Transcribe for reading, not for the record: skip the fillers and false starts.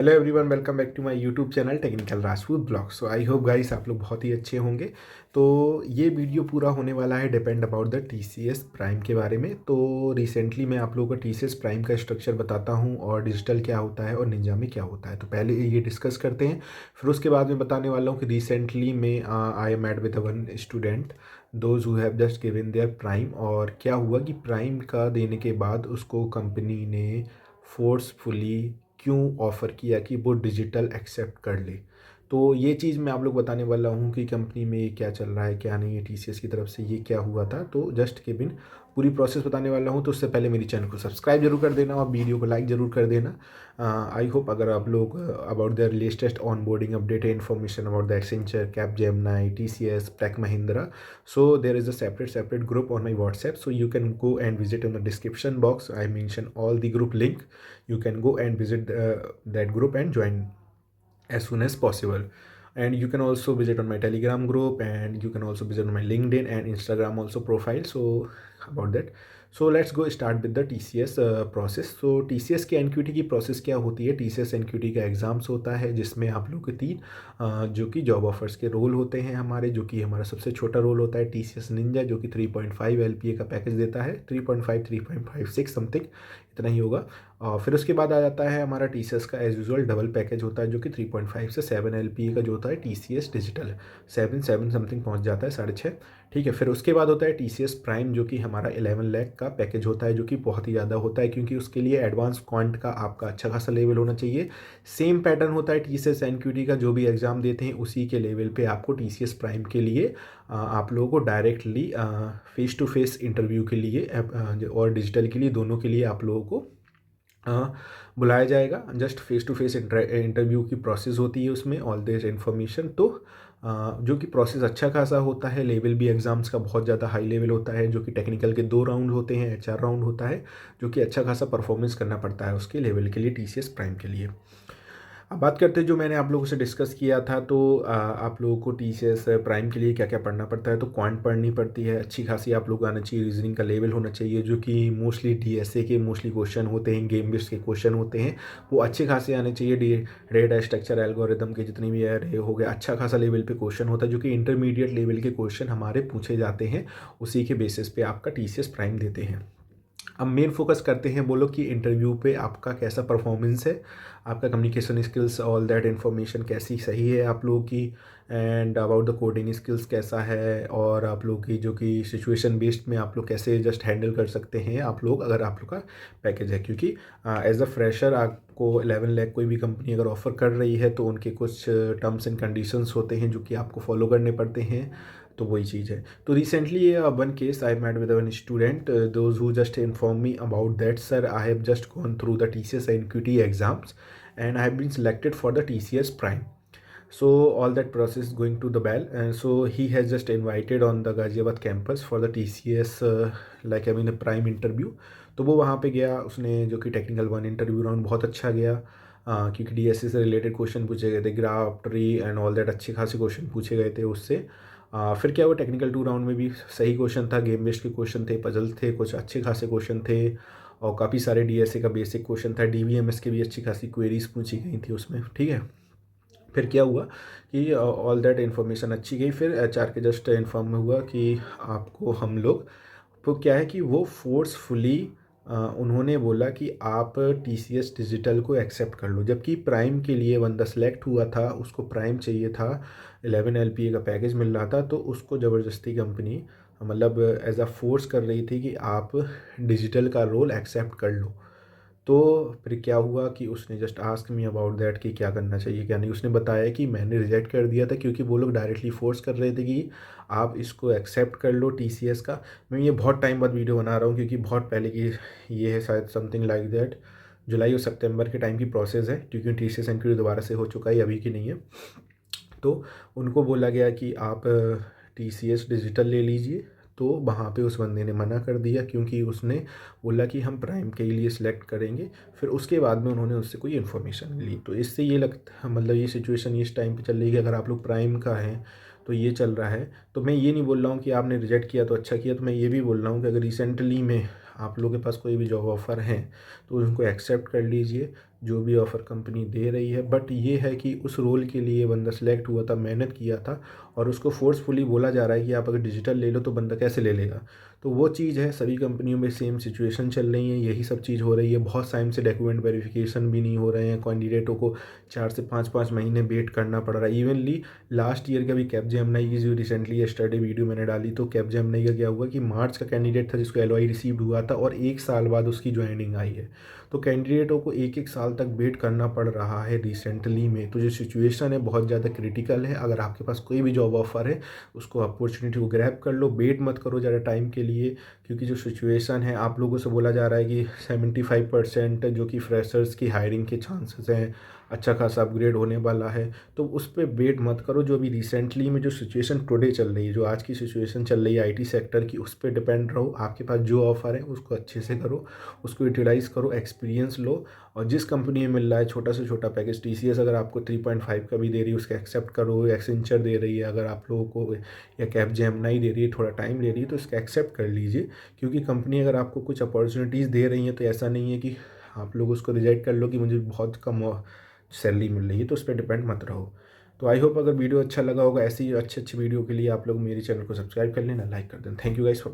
Hello everyone, welcome back to my YouTube channel technical Rajput blog. So I hope guys आप लोग बहुत ही अच्छे होंगे। तो ये वीडियो पूरा होने वाला है depend about the TCS prime के बारे में। तो रिसेंटली मैं आप लोगों को टीसीएस प्राइम का स्ट्रक्चर बताता हूँ और डिजिटल क्या होता है और निंजा में क्या होता है। तो पहले ये डिस्कस करते हैं, फिर उसके बाद मैं बताने वाला हूँ कि रिसेंटली में I am add with one student those who have just given their prime, और क्या हुआ कि प्राइम का देने के बाद उसको कंपनी ने फोर्सफुली क्यों ऑफ़र किया कि वो डिजिटल एक्सेप्ट कर ले। तो ये चीज़ मैं आप लोग बताने वाला हूँ कि कंपनी में क्या चल रहा है क्या नहीं है, टीसीएस की तरफ से ये क्या हुआ था। तो जस्ट के बिन पूरी प्रोसेस बताने वाला हूँ। तो उससे पहले मेरी चैनल को सब्सक्राइब जरूर कर देना और वीडियो को लाइक ज़रूर कर देना। आई होप अगर आप लोग about the latest onboarding update information about the Accenture, Capgemini, TCS, Tech Mahindra, so there is a separate group on my WhatsApp, so you can go and visit in the description box. I mention all the group link. You can go and visit that group and join as soon as possible. And you can also visit on my Telegram group, and you can also visit on my LinkedIn and Instagram also profile. So about that, so let's go start with the TCS process. तो TCS की NQT की process क्या होती है? TCS NQT का exams होता है जिसमें आप लोग के तीन जो कि जॉब ऑफर्स के रोल होते हैं हमारे, जो कि हमारा सबसे छोटा रोल होता है टीसीएस निंजा, जो कि 3.5 एलपीए का पैकेज देता है, 3.5 3.56 समथिंग इतना ही होगा। और फिर उसके बाद आ जाता है हमारा टीसीएस का एज यूजुअल डबल पैकेज होता है, जो कि 3.5 से 7 एलपीए का जो होता है टीसीएस डिजिटल, 7 समथिंग पहुंच जाता है, 6.5। ठीक है, फिर उसके बाद होता है टीसीएस प्राइम, जो कि हमारा 11 लाख का पैकेज होता है, जो कि बहुत ही ज़्यादा होता है क्योंकि उसके लिए एडवांस क्वांट का आपका अच्छा खासा लेवल होना चाहिए। सेम पैटर्न होता है टीसीएस एनक्यूटी का, जो भी एग्ज़ाम देते हैं उसी के लेवल पे आपको टीसीएस प्राइम के लिए आप लोगों को directly face to face interview के लिए और डिजिटल के लिए, दोनों के लिए आप लोगों को बुलाया जाएगा। Just face to face interview की प्रोसेस होती है उसमें, ऑल दिस इन्फॉर्मेशन। तो जो कि प्रोसेस अच्छा खासा होता है, लेवल भी एग्ज़ाम्स का बहुत ज़्यादा हाई लेवल होता है, जो कि टेक्निकल के 2 राउंड होते हैं, एचआर राउंड होता है, जो कि अच्छा खासा परफॉर्मेंस करना पड़ता है उसके लेवल के लिए, टीसीएस प्राइम के लिए। अब बात करते हैं जो मैंने आप लोगों से डिस्कस किया था। तो आप लोगों को टीसीएस प्राइम के लिए क्या क्या पढ़ना पड़ता है? तो क्वांट पढ़नी पड़ती है, अच्छी खासी आप लोग आना चाहिए, रीजनिंग का लेवल होना चाहिए, जो कि मोस्टली डीएसए के मोस्टली क्वेश्चन होते हैं, गेम बेस्ड के क्वेश्चन होते हैं, वो अच्छे खासे आने चाहिए। डेटा स्ट्रक्चर एल्गोरिदम के जितने भी है हो गए, अच्छा खासा लेवल पे क्वेश्चन होता है, जो कि इंटरमीडिएट लेवल के क्वेश्चन हमारे पूछे जाते हैं, उसी के बेसिस पे आपका टीसीएस प्राइम देते हैं। अब मेन फोकस करते हैं, बोलो कि इंटरव्यू पे आपका कैसा परफॉर्मेंस है, आपका communication skills, all that information कैसी सही है आप लोगों की, and about the coding skills कैसा है, और आप लोग की जो कि सिचुएशन बेस्ड में आप लोग कैसे जस्ट हैंडल कर सकते हैं आप लोग, अगर आप लोग का पैकेज है। क्योंकि एज अ फ्रेशर आपको 11 लाख कोई भी कंपनी अगर ऑफर कर रही है तो उनके कुछ टर्म्स एंड कंडीशंस होते हैं जो कि आपको फॉलो करने पड़ते हैं। तो वही चीज़ है। तो recently one case I met with one student those who just inform me about that, sir I have just gone through the TCS NQT exams and I have been selected for the TCS Prime. So all that process going to the bell, and so he has just invited on the Ghaziabad campus for the TCS like I mean a prime interview. तो वो वहाँ पे गया, उसने जो कि technical 1 interview round बहुत अच्छा गया, क्योंकि डीएसए से रिलेटेड क्वेश्चन पूछे गए थे, graph tree and all that अच्छे खासे क्वेश्चन पूछे गए थे उससे। फिर क्या हुआ, टेक्निकल 2 राउंड में भी सही क्वेश्चन था, गेम बेस्ड के क्वेश्चन थे, पजल थे, कुछ अच्छे खासे क्वेश्चन थे, और काफ़ी सारे डीएसए का बेसिक क्वेश्चन था, डीवीएमएस की भी अच्छी खासी क्वेरीज पूछी गई थी उसमें। ठीक है, फिर क्या हुआ कि ऑल दैट इन्फॉर्मेशन अच्छी गई, फिर एचआर के जस्ट इन्फॉर्म हुआ कि आपको हम लोग, तो क्या है कि वो फोर्सफुली उन्होंने बोला कि आप टीसीएस डिजिटल को एक्सेप्ट कर लो, जबकि प्राइम के लिए बंदा सेलेक्ट हुआ था, उसको प्राइम चाहिए था, 11 एलपीए का पैकेज मिल रहा था, तो उसको ज़बरदस्ती कंपनी मतलब एज अ फोर्स कर रही थी कि आप डिजिटल का रोल एक्सेप्ट कर लो। तो फिर क्या हुआ कि उसने just ask me about that कि क्या करना चाहिए क्या नहीं। उसने बताया कि मैंने रिजेक्ट कर दिया था क्योंकि वो लोग डायरेक्टली फोर्स कर रहे थे कि आप इसको एक्सेप्ट कर लो टीसीएस का। मैं ये बहुत टाइम बाद वीडियो बना रहा हूँ क्योंकि बहुत पहले की ये है, शायद समथिंग लाइक दैट जुलाई और सितंबर के टाइम की प्रोसेस है, क्योंकि टीसीएस इंक्वायरी दोबारा से हो चुका है, अभी की नहीं है। तो उनको बोला गया कि आप टीसीएस डिजिटल ले लीजिए, तो वहाँ पे उस बंदे ने मना कर दिया क्योंकि उसने बोला कि हम प्राइम के लिए सिलेक्ट करेंगे। फिर उसके बाद में उन्होंने उससे कोई इन्फॉर्मेशन ली। तो इससे ये लगता मतलब ये सिचुएशन इस टाइम पे चल रही है कि अगर आप लोग प्राइम का हैं तो ये चल रहा है। तो मैं ये नहीं बोल रहा हूँ कि आपने रिजेक्ट किया तो अच्छा किया, तो मैं ये भी बोल रहा हूँ कि अगर रिसेंटली में आप लोगों के पास कोई भी जॉब ऑफ़र हैं तो उनको एक्सेप्ट कर लीजिए। जो भी ऑफ़र कंपनी दे रही है। बट ये है कि उस रोल के लिए बंदा सेलेक्ट हुआ था, मेहनत किया था और उसको फ़ोर्सफुली बोला जा रहा है कि आप अगर डिजिटल ले लो तो बंदा कैसे ले लेगा। तो वो चीज़ है, सभी कंपनियों में सेम सिचुएशन चल रही है, यही सब चीज़ हो रही है। बहुत टाइम से डॉक्यूमेंट वेरिफिकेशन भी नहीं हो रहे हैं, कैंडिडेटों को 4 से 5-5 महीने वेट करना पड़ रहा है। इवनली लास्ट ईयर का भी कैपजेमिनी की जो रिसेंटली यस्टरडे वीडियो मैंने डाली, तो कैपजेमिनी का क्या हुआ कि मार्च का कैंडिडेट था जिसको एलओआई रिसीव्ड हुआ था और 1 साल बाद उसकी ज्वाइनिंग आई है। तो कैंडिडेटों को 1-1 साल तक वेट करना पड़ रहा है रिसेंटली में। तो जो सिचुएशन है बहुत ज़्यादा क्रिटिकल है। अगर आपके पास कोई भी जॉब ऑफ़र है, उसको अपॉर्चुनिटी को ग्रैब कर लो, वेट मत करो ज़्यादा टाइम के लिए, क्योंकि जो सिचुएशन है, आप लोगों से बोला जा रहा है कि 75% जो कि फ्रेशर्स की हायरिंग के चांसेस हैं, अच्छा खासा अपग्रेड होने वाला है। तो उस पे वेट मत करो। जो अभी रिसेंटली में जो सिचुएशन टुडे चल रही है, जो आज की सिचुएशन चल रही है आईटी सेक्टर की, उस पे डिपेंड रहो। आपके पास जो ऑफ़र है उसको अच्छे से करो, उसको यूटिलाइज़ करो, एक्सपीरियंस लो और जिस कंपनी में मिल रहा है छोटा से छोटा पैकेज, टीसीएस अगर आपको 3.5 का भी दे रही है उसका एक्सेप्ट करो। एक्सेंचर दे रही है अगर आप लोगों को, या कैपजेमिनी दे रही है, थोड़ा टाइम ले रही है, तो इसका एक्सेप्ट कर लीजिए। क्योंकि कंपनी अगर आपको कुछ अपॉर्चुनिटीज़ दे रही हैं तो ऐसा नहीं है कि आप लोग उसको रिजेक्ट कर लो कि मुझे बहुत कम सैलरी मिल रही है, तो उस पर डिपेंड मत रहो। तो आई होप अगर वीडियो अच्छा लगा होगा, ऐसी अच्छी अच्छी वीडियो के लिए आप लोग मेरे चैनल को सब्सक्राइब कर लेना, लाइक कर देना। Thank you guys for